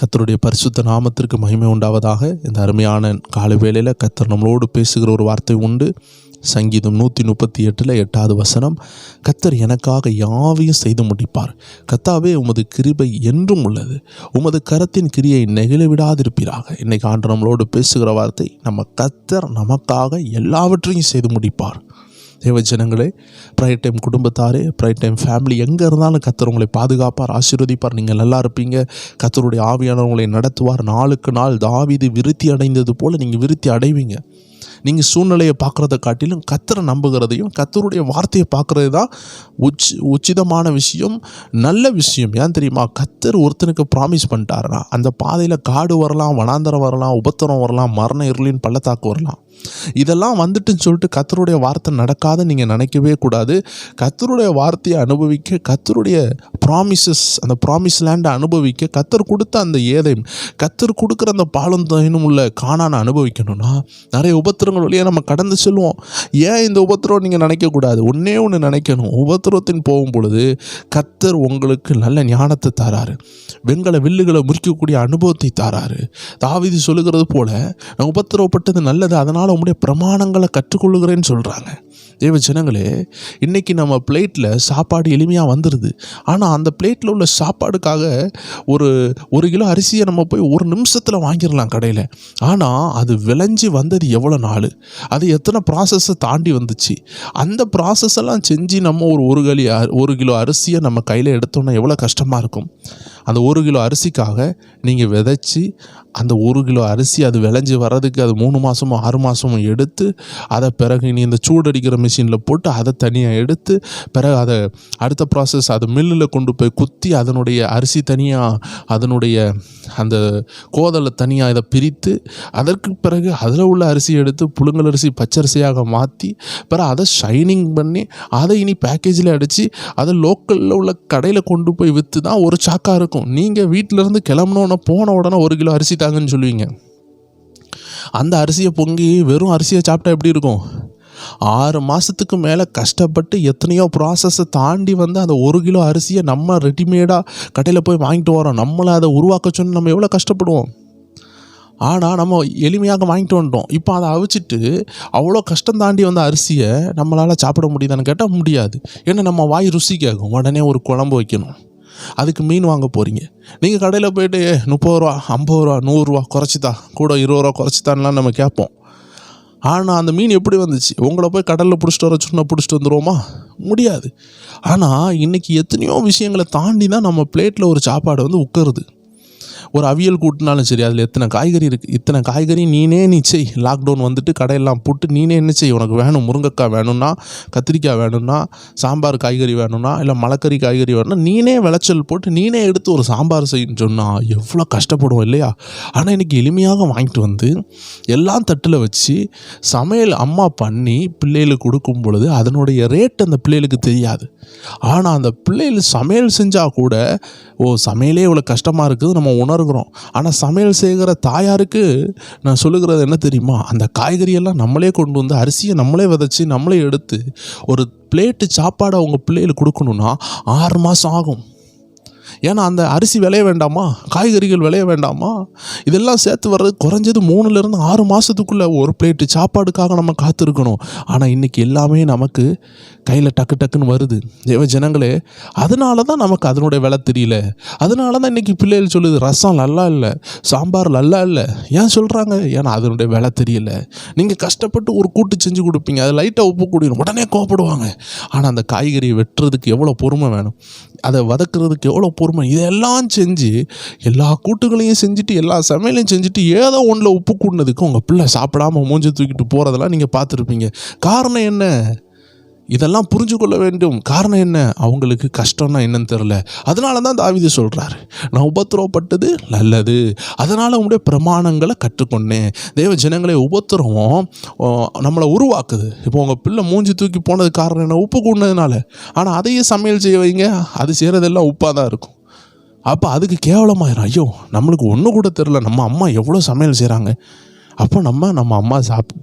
கர்த்தருடைய பரிசுத்த நாமத்திற்கு மகிமை உண்டாவதாக. இந்த அருமையான காலை வேளையில் கர்த்தர் நம்மளோடு பேசுகிற ஒரு வார்த்தை உண்டு. சங்கீதம் 138 8வது வசனம், கர்த்தர் எனக்காக யாவையும் செய்து முடிப்பார். கர்த்தாவே, உமது கிருபை என்றும் உள்ளது, உமது கரத்தின் கிரியை நெகிழ விடாதிருப்பீராக. இன்னைக்கு ஆண்டு நம்மளோடு பேசுகிற வார்த்தை, நம்ம கர்த்தர் நமக்காக எல்லாவற்றையும் செய்து முடிப்பார். தேவ ஜனங்களே, ப்ரைட் டைம் குடும்பத்தாரே, ப்ரைட் டைம் ஃபேமிலி, எங்கே இருந்தாலும் கர்த்தர் உங்களை பாதுகாப்பார், ஆசீர்வதிப்பார். நீங்கள் நல்லா இருப்பீங்க. கர்த்தருடைய ஆவியானவர் உங்களை நடத்துவார். நாளுக்கு நாள் தாவீது விருத்தி அடைந்தது போல் நீங்கள் விருத்தி அடைவீங்க. நீங்கள் சூழ்நிலையை பார்க்குறத காட்டிலும் கர்த்தரை நம்புகிறதையும் கர்த்தருடைய வார்த்தையை பார்க்குறது தான் உச்சிதமான விஷயம், நல்ல விஷயம். ஏன் தெரியுமா? கர்த்தர் ஒருத்தனுக்கு ப்ராமிஸ் பண்ணிட்டாருன்னா அந்த பாதையில் காடு வரலாம், வனாந்தரம் வரலாம், உபத்திரம் வரலாம், மரண இருளின் பள்ளத்தாக்கு வரலாம். இதெல்லாம் வந்துட்டுன்னு சொல்லிட்டு கர்த்தருடைய வார்த்தை நடக்காத நீங்கள் நினைக்கவே கூடாது. கர்த்தருடைய வார்த்தையை அனுபவிக்க, கர்த்தருடைய ப்ராமிசஸ், அந்த ப்ராமிஸ் லேண்டை அனுபவிக்க, கர்த்தர் கொடுத்த அந்த ஏதையும், கர்த்தர் கொடுக்குற அந்த பாலும் தயனும் உள்ள காணானை அனுபவிக்கணும்னா நிறைய உபத்திரங்கள் வழியாக நம்ம கடந்து செல்வோம். ஏன் இந்த உபத்திரம் நீங்கள் நினைக்கக்கூடாது? ஒன்றே ஒன்று நினைக்கணும், உபத்திரத்தின் போகும் பொழுது கர்த்தர் உங்களுக்கு நல்ல ஞானத்தை தராரு, வெண்கல வில்லுகளை முறிக்கக்கூடிய அனுபவத்தை தராரு. தாவீது சொல்லுகிறது போல, நான் உபத்திரவப்பட்டது நல்லது, அதனால் உங்களுடைய பிரமாணங்களை கற்றுக்கொள்ளுகிறேன்னு சொல்கிறாங்க. தேவ ஜனங்களே, இன்றைக்கி நம்ம பிளேட்டில் சாப்பாடு எளிமையாக வந்துடுது. ஆனால் அந்த பிளேட்டில் உள்ள சாப்பாடுக்காக ஒரு கிலோ அரிசியை நம்ம போய் ஒரு நிமிஷத்தில் வாங்கிடலாம் கடையில். ஆனால் அது விளைஞ்சி வந்தது எவ்வளோ நாள், அது எத்தனை ப்ராசஸை தாண்டி வந்துச்சு. அந்த ப்ராசஸ் எல்லாம் செஞ்சு நம்ம ஒரு கிலோ அரிசியை நம்ம கையில் எடுத்தோன்னா எவ்வளோ கஷ்டமாக இருக்கும். அந்த 1 கிலோ அரிசிக்காக நீங்கள் விதைச்சி அந்த 1 கிலோ அரிசி அது விளைஞ்சி வர்றதுக்கு அது 3 மாதமோ 6 மாதமோ எடுத்து, அதை பிறகு நீ இந்த சூடடிக்கிற மிஷினில் போட்டு அதை தனியாக எடுத்து, பிறகு அதை அடுத்த ப்ராசஸ், அதை மில்லில் கொண்டு போய் குத்தி அதனுடைய அரிசி தனியாக, அதனுடைய அந்த கோதலை தனியாக இதை பிரித்து, அதற்கு பிறகு அதில் உள்ள அரிசி எடுத்து புழுங்கல் அரிசி பச்சரிசியாக மாற்றி, பிறகு அதை ஷைனிங் பண்ணி அதை இனி பேக்கேஜில் அடித்து அதை லோக்கலில் உள்ள கடையில் கொண்டு போய் விற்று தான் ஒரு சாக்காக இருக்கும். நீங்கள் வீட்டிலேருந்து கிளம்புனோன்னு போன உடனே 1 கிலோ அரிசி தாங்கன்னு சொல்லுவீங்க. அந்த அரிசியை பொங்கி வெறும் அரிசியை சாப்பிட்டா எப்படி இருக்கும்? 6 மாதத்துக்கு மேலே கஷ்டப்பட்டு எத்தனையோ ப்ராசஸை தாண்டி வந்து அந்த 1 கிலோ அரிசியை நம்ம ரெடிமேடாக கடையில் போய் வாங்கிட்டு வரோம். நம்மளை அதை உருவாக்க சொன்னு நம்ம எவ்வளோ கஷ்டப்படுவோம். ஆனால் நம்ம எளிமையாக வாங்கிட்டு வந்துட்டோம். இப்போ அதை அவிச்சிட்டு அவ்வளோ கஷ்டம் தாண்டி வந்த அரிசியை நம்மளால் சாப்பிட முடியுதான்னு கேட்டால் முடியாது. ஏன்னா நம்ம வாய் ருசி கேட்கும். உடனே ஒரு குழம்பு வைக்கணும், அதுக்கு மீன் வாங்க போகிறீங்க. நீங்கள் கடையில் போய்ட்டு 30 ரூபா 50 ரூபா 100 ரூபா குறைச்சித்தா, கூட 20 ரூபா குறைச்சித்தான்லாம் நம்ம கேட்போம். ஆனால் அந்த மீன் எப்படி வந்துச்சு? உங்களை போய் கடலில் பிடிச்சிட்டு வர சொன்னால் பிடிச்சிட்டு வந்துடுவோமா? முடியாது. ஆனால் இன்றைக்கி எத்தனையோ விஷயங்களை தாண்டி தான் நம்ம பிளேட்டில் ஒரு சாப்பாடு வந்து உட்காருது. ஒரு அவியல் கூட்டினாலும் சரி, அதில் எத்தனை காய்கறி இருக்குது, இத்தனை காய்கறி நீ செய். லாக்டவுன் வந்துட்டு கடையெல்லாம் போட்டு நீனே என்ன செய், உனக்கு வேணும் முருங்கைக்காய் வேணும்னா, கத்திரிக்காய் வேணும்னா, சாம்பார் காய்கறி வேணும்னா, இல்லை மலைக்கறி காய்கறி வேணும்னா நீனே விளைச்சல் போட்டு நீனே எடுத்து ஒரு சாம்பார் செய்யணும்னு சொன்னால் எவ்வளோ கஷ்டப்படுவோம் இல்லையா? ஆனால் இன்றைக்கி எளிமையாக வாங்கிட்டு வந்து எல்லாம் தட்டில் வச்சு சமையல் அம்மா பண்ணி பிள்ளைகளுக்கு கொடுக்கும் பொழுது அதனுடைய ரேட் அந்த பிள்ளைகளுக்கு தெரியாது. ஆனால் அந்த பிள்ளைகள் சமையல் செஞ்சால் கூட, சமையலே இவ்வளோ கஷ்டமாக இருக்குது நம்ம உணர்கிறோம். ஆனால் சமையல் செய்கிற தாயாருக்கு நான் சொல்லுகிறது என்ன தெரியுமா? அந்த காய்கறியெல்லாம் நம்மளே கொண்டு வந்து, அரிசியை நம்மளே விதைச்சி நம்மளே எடுத்து ஒரு பிளேட்டு சாப்பாடு அவங்க பிள்ளைகளுக்கு கொடுக்கணுன்னா 6 மாதம் ஆகும். ஏன்னா அந்த அரிசி விளைய வேண்டாமா, காய்கறிகள் விளைய வேண்டாமா? இதெல்லாம் சேர்த்து வர்றது குறைஞ்சது 3லேருந்து 6 மாதத்துக்குள்ளே ஒரு பிளேட்டு சாப்பாடுக்காக நம்ம காத்திருக்கணும். ஆனால் இன்றைக்கி எல்லாமே நமக்கு கையில் டக்கு டக்குன்னு வருது. தேவ ஜனங்களே, அதனால தான் நமக்கு அதனுடைய விலை தெரியல. அதனால தான் இன்றைக்கி பிள்ளைகள் சொல்லுது ரசம் நல்லா இல்லை, சாம்பார் நல்லா இல்லை. ஏன் சொல்கிறாங்க? ஏன்னா அதனுடைய விலை தெரியல. நீங்கள் கஷ்டப்பட்டு ஒரு கூட்டு செஞ்சு கொடுப்பீங்க, அது லைட்டாக உப்பு கூடிடும், உடனே கோவப்படுவாங்க. ஆனால் அந்த காய்கறியை வெட்டுறதுக்கு எவ்வளோ பொறுமை வேணும், அதை வதக்குறதுக்கு எவ்வளோ பொறுமை. இதெல்லாம் செஞ்சு எல்லா கூட்டுகளையும் செஞ்சுட்டு எல்லா சமையலையும் செஞ்சுட்டு ஏதோ ஒன்றில் உப்பு கூடினதுக்கு உங்கள் பிள்ளை சாப்பிடாம மூஞ்சி தூக்கிட்டு போகிறதெல்லாம் நீங்கள் பார்த்துருப்பீங்க. காரணம் என்ன? இதெல்லாம் புரிஞ்சு கொள்ள வேண்டும். காரணம் என்ன? அவங்களுக்கு கஷ்டம்னா என்னன்னு தெரில. அதனால தான் தாவீது சொல்கிறாரு, நான் உபத்திரவப்பட்டது நல்லது, அதனால் உங்களுடைய பிரமாணங்களை கற்றுக்கொண்டேன். தேவ ஜனங்களே, உபத்திரவம் நம்மளை உருவாக்குது. இப்போ உங்கள் பிள்ளை மூஞ்சி தூக்கி போனது காரணம் என்ன? உப்பு கூடினதுனால. ஆனால் அதையே சமையல் செய்ய வைங்க, அது செய்கிறதெல்லாம் உப்பாக தான் இருக்கும். அப்போ அதுக்கு கேவலமாயிரும். ஐயோ, நம்மளுக்கு ஒன்று கூட தெரில, நம்ம அம்மா எவ்வளோ சமையல் செய்கிறாங்க, அப்போ நம்ம அம்மா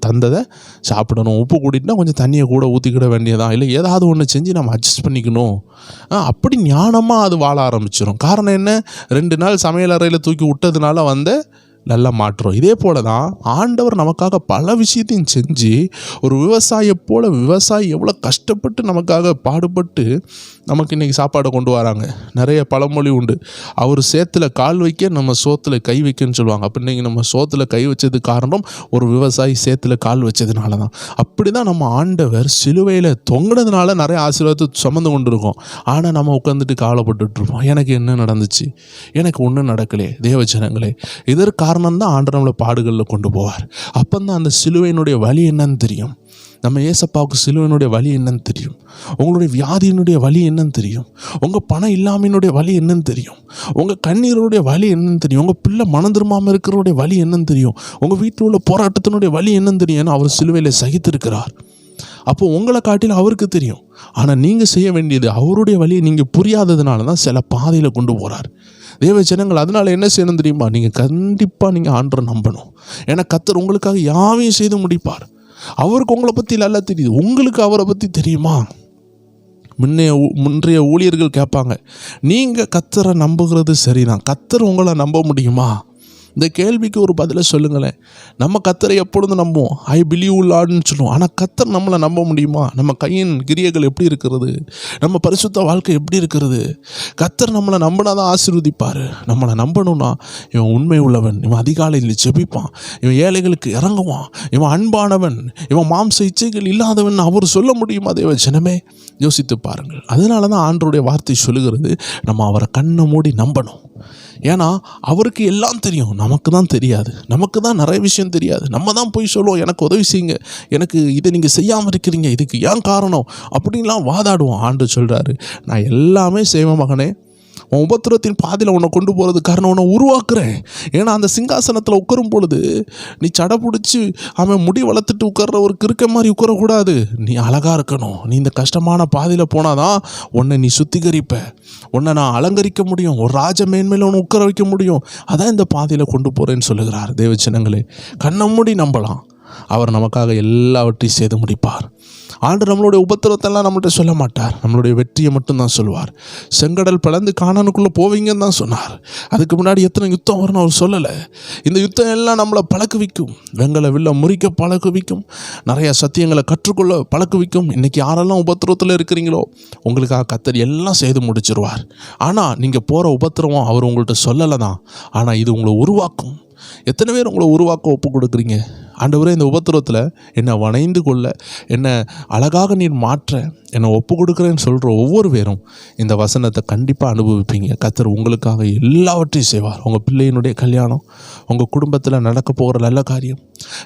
தந்ததை சாப்பிடணும். உப்பு கூட்டிட்டுனா கொஞ்சம் தண்ணியை கூட ஊற்றிக்கிட வேண்டியதான், இல்லை ஏதாவது ஒன்று செஞ்சு நம்ம அட்ஜஸ்ட் பண்ணிக்கணும். அப்படி ஞானமாக அது வாழ ஆரம்பிச்சிடும். காரணம் என்ன? 2 நாள் சமையல் அறையில் தூக்கி விட்டதுனால நல்ல மாற்றம். இதே போல தான் ஆண்டவர் நமக்காக பல விஷயத்தையும் செஞ்சு, ஒரு விவசாயி எவ்வளோ கஷ்டப்பட்டு நமக்காக பாடுபட்டு நமக்கு இன்றைக்கி சாப்பாடை கொண்டு வராங்க. நிறைய பழமொழி உண்டு. அவர் சேத்துல கால் வைக்க நம்ம சோத்தில் கை வைக்கன்னு சொல்லுவாங்க. அப்போ இன்றைக்கி நம்ம சோத்தில் கை வச்சது காரணம் ஒரு விவசாயி சேத்துல கால் வச்சதுனால தான். அப்படி தான் நம்ம ஆண்டவர் சிலுவையில் தொங்கினதுனால நிறைய ஆசீர்வாதத்தை சுமந்து கொண்டு இருக்கோம். ஆனால் நம்ம உட்காந்துட்டு கவலைப்பட்டுருப்போம், எனக்கு என்ன நடந்துச்சு, எனக்கு ஒன்றும் நடக்கலையே. தேவஜனங்களே, இதற்கு காரணம் தான் ஆண்டவர் நம்மளை பாடுகளில் கொண்டு போவார். அப்போ தான் அந்த சிலுவையினுடைய வலி என்னன்னு தெரியும். நம்ம ஏசப்பாவுக்கு சிலுவையினுடைய வலி என்னன்னு தெரியும். உங்களுடைய வியாதியினுடைய வலி என்னன்னு தெரியும். உங்கள் பணம் இல்லாமையினுடைய வலி என்னன்னு தெரியும். உங்கள் கண்ணீருடைய வலி என்னன்னு தெரியும். உங்கள் பிள்ளை மனம் திரும்பாமல் இருக்கிறவருடைய வலி என்னன்னு தெரியும். உங்கள் வீட்டில் உள்ள போராட்டத்தினுடைய வலி என்னன்னு தெரியும். ஏன்னா அவர் சிலுவையில் சகித்திருக்கிறார். அப்போ உங்களை காட்டிலும் அவருக்கு தெரியும். ஆனால் நீங்கள் செய்ய வேண்டியது, அவருடைய வழியை நீங்கள் புரியாததுனால தான் சில பாதையில் கொண்டு போகிறார். தேவ ஜனங்கள், அதனால் என்ன செய்யணும் தெரியுமா? நீங்கள் கண்டிப்பாக ஆண்டரை நம்பணும். ஏன்னா கர்த்தர் உங்களுக்காக யாவையும் செய்து முடிப்பார். அவருக்கு உங்களை பற்றி நல்லா தெரியுது. உங்களுக்கு அவரை பற்றி தெரியுமா? முன்றைய ஊழியர்கள் கேட்பாங்க, நீங்கள் கர்த்தரை நம்புகிறது சரிதான், கர்த்தர் உங்களை நம்ப முடியுமா? இந்த கேள்விக்கு ஒரு பதிலை சொல்லுங்களேன். நம்ம கர்த்தரை எப்பொழுதும் நம்புவோம், ஐ பிலீவ் லார்ட்னு சொல்லுவோம். ஆனால் கர்த்தர் நம்மளை நம்ப முடியுமா? நம்ம கையின் கிரியைகள் எப்படி இருக்கிறது? நம்ம பரிசுத்த வாழ்க்கை எப்படி இருக்கிறது? கர்த்தர் நம்மளை நம்பினா தான் ஆசீர்வதிப்பார். நம்மளை நம்பணும்னா, இவன் உண்மை உள்ளவன், இவன் அதிகாலையில் ஜெபிப்பான், இவன் ஏழைகளுக்கு இறங்குவான், இவன் அன்பானவன், இவன் மாம்ச இச்சைகள் இல்லாதவன் அவர் சொல்ல முடியுமா? தேவ ஜனமே, யோசித்து பாருங்கள். அதனால தான் ஆண்டவருடைய வார்த்தை சொல்லுகிறது, நம்ம அவரை கண்ணை மூடி நம்பணும். ஏன்னா அவருக்கு எல்லாம் தெரியும், நமக்கு தான் தெரியாது. நமக்கு தான் நிறைய விஷயம் தெரியாது. நம்ம தான் போய் சொல்லுவோம், எனக்கு உதவி செய்யுங்க, எனக்கு இதை நீங்கள் செய்யாமல் இருக்கிறீங்க, இதுக்கு ஏன் காரணம் அப்படின்லாம் வாதாடுவோம். ஆண்டவர் சொல்கிறாரு, நான் எல்லாமே செய்வேன் மகனே. உன் உபத்திரத்தின் பாதையில் உன்னை கொண்டு போகிறது காரணம் உன்னை உருவாக்குறேன். ஏன்னா அந்த சிங்காசனத்தில் உட்காரும் பொழுது நீ சடை பிடிச்சி அவன் முடி வளர்த்துட்டு உட்கார்ற ஒரு கிறுக்க மாதிரி உட்காரக்கூடாது. நீ அழகாக இருக்கணும். நீ இந்த கஷ்டமான பாதையில் போனாதான் உன்னை நீ சுத்திகரிப்ப, உன்னை நான் அலங்கரிக்க முடியும், ஒரு ராஜ மேன்மையில் உன்னை உட்கார வைக்க முடியும். அதான் இந்த பாதையில் கொண்டு போகிறேன்னு சொல்லுகிறார். தேவஜனங்களே, கண்ணை மூடி நம்பலாம். அவர் நமக்காக எல்லாவற்றையும் செய்து முடிப்பார். ஆண்டு நம்மளுடைய உபத்திரத்தெல்லாம் நம்மள்கிட்ட சொல்ல மாட்டார், நம்மளுடைய வெற்றியை மட்டும்தான் சொல்லுவார். செங்கடல் பிளந்து கானானுக்குள்ளே போவீங்கன்னு தான் சொன்னார். அதுக்கு முன்னாடி எத்தனை யுத்தம் வரும்னு அவர் சொல்லலை. இந்த யுத்தம் எல்லாம் நம்மளை பழக்குவிக்கும், வெங்கல வில்ல முறிக்க பழக்குவிக்கும், நிறைய சத்தியங்களை கற்றுக்கொள்ள பழக்குவிக்கும். இன்றைக்கி யாரெல்லாம் உபத்திரத்தில் இருக்கிறீங்களோ உங்களுக்காக கர்த்தர் எல்லாம் செய்து முடிச்சிருவார். ஆனால் நீங்கள் போகிற உபத்திரவம் அவர் உங்கள்கிட்ட சொல்லலை தான், ஆனால் இது உங்களை உருவாக்கும். எத்தனை பேர் உங்களை உருவாக்க ஒப்பு கொடுக்குறீங்க? ஆண்டவரே, இந்த உபத்திரத்தில் என்னை வணைந்து கொள்ள, என்னை அழகாக நீர் மாற்ற என்னை ஒப்பு கொடுக்குறேன்னு சொல்கிற ஒவ்வொரு பேரும் இந்த வசனத்தை கண்டிப்பாக அனுபவிப்பீங்க. கர்த்தர் உங்களுக்காக எல்லாவற்றையும் செய்வார். உங்கள் பிள்ளையினுடைய கல்யாணம், உங்கள் குடும்பத்தில் நடக்க போகிற நல்ல காரியம்,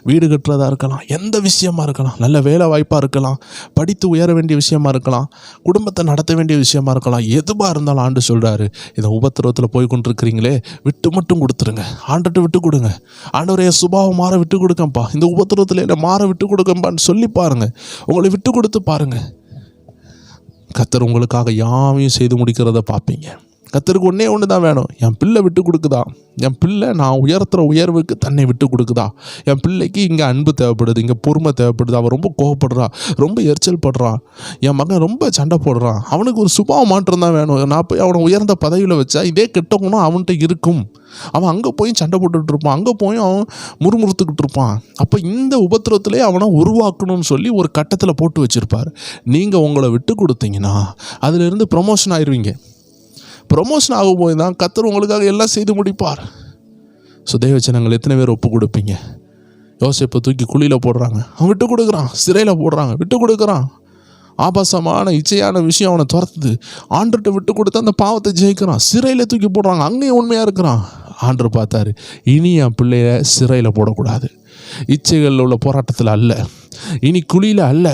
வீடு கட்டுறதா இருக்கலாம், எந்த விஷயமா இருக்கலாம், நல்ல வேலை வாய்ப்பாக இருக்கலாம், படித்து உயர வேண்டிய விஷயமா இருக்கலாம், குடும்பத்தை நடத்த வேண்டிய விஷயமா இருக்கலாம், எதுவாக இருந்தாலும் ஆண்டு சொல்கிறாரு, இந்த உபத்திரத்தில் போய் கொண்டிருக்கிறீங்களே, விட்டு மட்டும் கொடுத்துருங்க, ஆண்டுட்டு விட்டு கொடுங்க. ஆண்டவரைய சுபாவம் மாற விட்டு கொடுக்கப்பா, இந்த உபத்திரத்தில் என்னை மாற விட்டு கொடுக்கப்பான்னு சொல்லி பாருங்கள். உங்களை விட்டு கொடுத்து பாருங்கள். கர்த்தர் உங்களுக்காக யாவையும் செய்து முடிக்கிறத பார்ப்பீங்க. கர்த்தருக்கு ஒன்று தான் வேணும், என் பிள்ளை விட்டு கொடுக்குதா, என் பிள்ளை நான் உயர்த்துற உயர்வுக்கு தன்னை விட்டு கொடுக்குதா, என் பிள்ளைக்கு இங்கே அன்பு தேவைப்படுது, இங்கே பொறுமை தேவைப்படுது, அவன் ரொம்ப கோவப்படுறா, ரொம்ப எரிச்சல் படுறான், என் மகன் ரொம்ப சண்டை போடுறான், அவனுக்கு ஒரு சுபாவ மாற்றம் தான் வேணும். நான் போய் அவனை உயர்ந்த பதவியில் வச்சா இதே கெட்ட குணம் அவன்கிட்ட இருக்கும். அவன் அங்கே போய் சண்டை போட்டுக்கிட்டு இருப்பான், அங்கே போய் அவன் முறுமுறுத்துக்கிட்டு இருப்பான். அப்போ இந்த உபத்திரத்திலே அவனை உருவாக்கணும்னு சொல்லி ஒரு கட்டத்தில் போட்டு வச்சுருப்பார். நீங்கள் உங்களை விட்டு கொடுத்தீங்கன்னா அதிலிருந்து ப்ரொமோஷன் ஆயிடுவீங்க. ப்ரொமோஷன் ஆகும்போது தான் கர்த்தர் உங்களுக்காக எல்லாம் செய்து முடிப்பார். ஸோ தேவஜனங்கள், எத்தனை பேர் ஒப்பு கொடுப்பீங்க? யோசேப்பை தூக்கி குழியில் போடுறாங்க, அவன் விட்டு கொடுக்குறான். சிறையில் போடுறாங்க, விட்டு கொடுக்குறான். ஆபாசமான இச்சையான விஷயம் அவனை துரத்துது, ஆண்டர்கிட்ட விட்டு கொடுத்து அந்த பாவத்தை ஜெயிக்கிறான். சிறையில் தூக்கி போடுறாங்க, அங்கேயும் உண்மையாக இருக்கிறான். ஆண்டர் பார்த்தாரு, இனி என் பிள்ளைய சிறையில் போடக்கூடாது, இச்சைகளில் உள்ள போராட்டத்தில் அல்ல, இனி குழியில் அல்ல,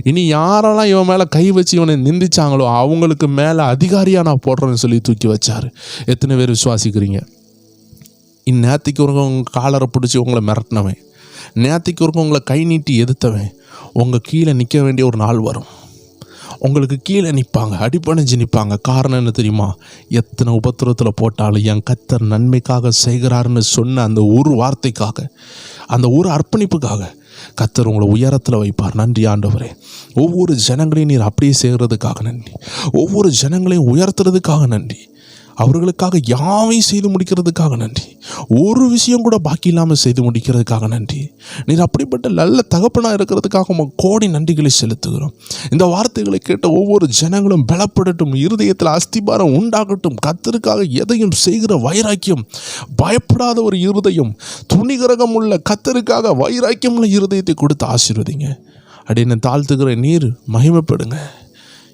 இனி யாரெல்லாம் இவன் மேலே கை வச்சு இவனை நிந்திச்சாங்களோ அவங்களுக்கு மேலே அதிகாரியாக நான் போடுறேன்னு சொல்லி தூக்கி வச்சார். எத்தனை பேர் விசுவாசிக்கிறீங்க? இந்நேரத்துக்கு உங்கள் காலரை பிடிச்சி உங்களை மிரட்டினவன், நேற்றுக்கு உங்களை கை நீட்டி எதிர்த்தவன் உங்கள் கீழே நிற்க வேண்டிய ஒரு நாள் வரும். உங்களுக்கு கீழே நிற்பாங்க, அடிபணிஞ்சு நிற்பாங்க. காரணம் என்ன தெரியுமா? எத்தனை உபத்திரத்தில் போட்டாலும் என் கர்த்தர் நன்மைக்காக செய்கிறாருன்னு சொன்ன அந்த ஒரு வார்த்தைக்காக, அந்த ஒரு அர்ப்பணிப்புக்காக கர்த்தர் உங்களை உயரத்தில் வைப்பார். நன்றி ஆண்டவரே. ஒவ்வொரு ஜனங்களையும் நீர் அப்படியே செய்கிறதுக்காக நன்றி. ஒவ்வொரு ஜனங்களையும் உயர்த்துறதுக்காக நன்றி. அவர்களுக்காக யாவையும் செய்து முடிக்கிறதுக்காக நன்றி. ஒரு விஷயம் கூட பாக்கி இல்லாமல் செய்து முடிக்கிறதுக்காக நன்றி. நீர் அப்படிப்பட்ட நல்ல தகப்பனாக இருக்கிறதுக்காக உங்கள் கோடி நன்றிகளை செலுத்துகிறோம். இந்த வார்த்தைகளை கேட்ட ஒவ்வொரு ஜனங்களும் பலப்படட்டும், இருதயத்தில் அஸ்திபாரம் உண்டாகட்டும். கர்த்தருக்காக எதையும் செய்கிற வைராக்கியம், பயப்படாத ஒரு இருதயம், துணிகரகம் உள்ள கர்த்தருக்காக வைராக்கியம் உள்ள இருதயத்தை கொடுத்து ஆசீர்வதிங்க. அப்படின்னு தாழ்த்துகிற நீர் மகிமைப்படுங்க.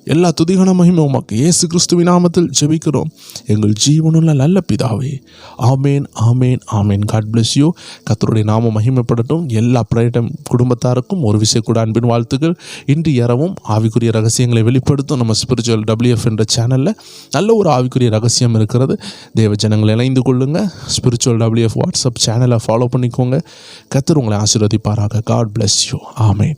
எல்லா துதிகான மகிமை உமக்கு இயேசு கிறிஸ்துவின் நாமத்தில் ஜெபிக்கிறோம் எங்கள் ஜீவனுள்ள நல்ல பிதாவே. ஆமேன், ஆமேன், ஆமேன். God bless you. கர்த்தருடைய நாமம் மகிமைப்படட்டும். எல்லா பிரயட்டம் குடும்பத்தாருக்கும் ஒரு விஷயம் கூட அன்பின் வாழ்த்துக்கள். இன்று இரவும் ஆவிக்குரிய ரகசியங்களை வெளிப்படுத்தும் நம்ம ஸ்பிரிச்சுவல் WF என்ற சேனலில் நல்ல ஒரு ஆவிக்குரிய ரகசியம் இருக்கிறது. தேவ ஜனங்களை இணைந்து கொள்ளுங்கள். ஸ்பிரிச்சுவல் WF வாட்ஸ்அப் சேனலை ஃபாலோ பண்ணிக்கோங்க. கர்த்தர் உங்களை ஆசீர்வதிப்பாராக. God bless you. ஆமேன்.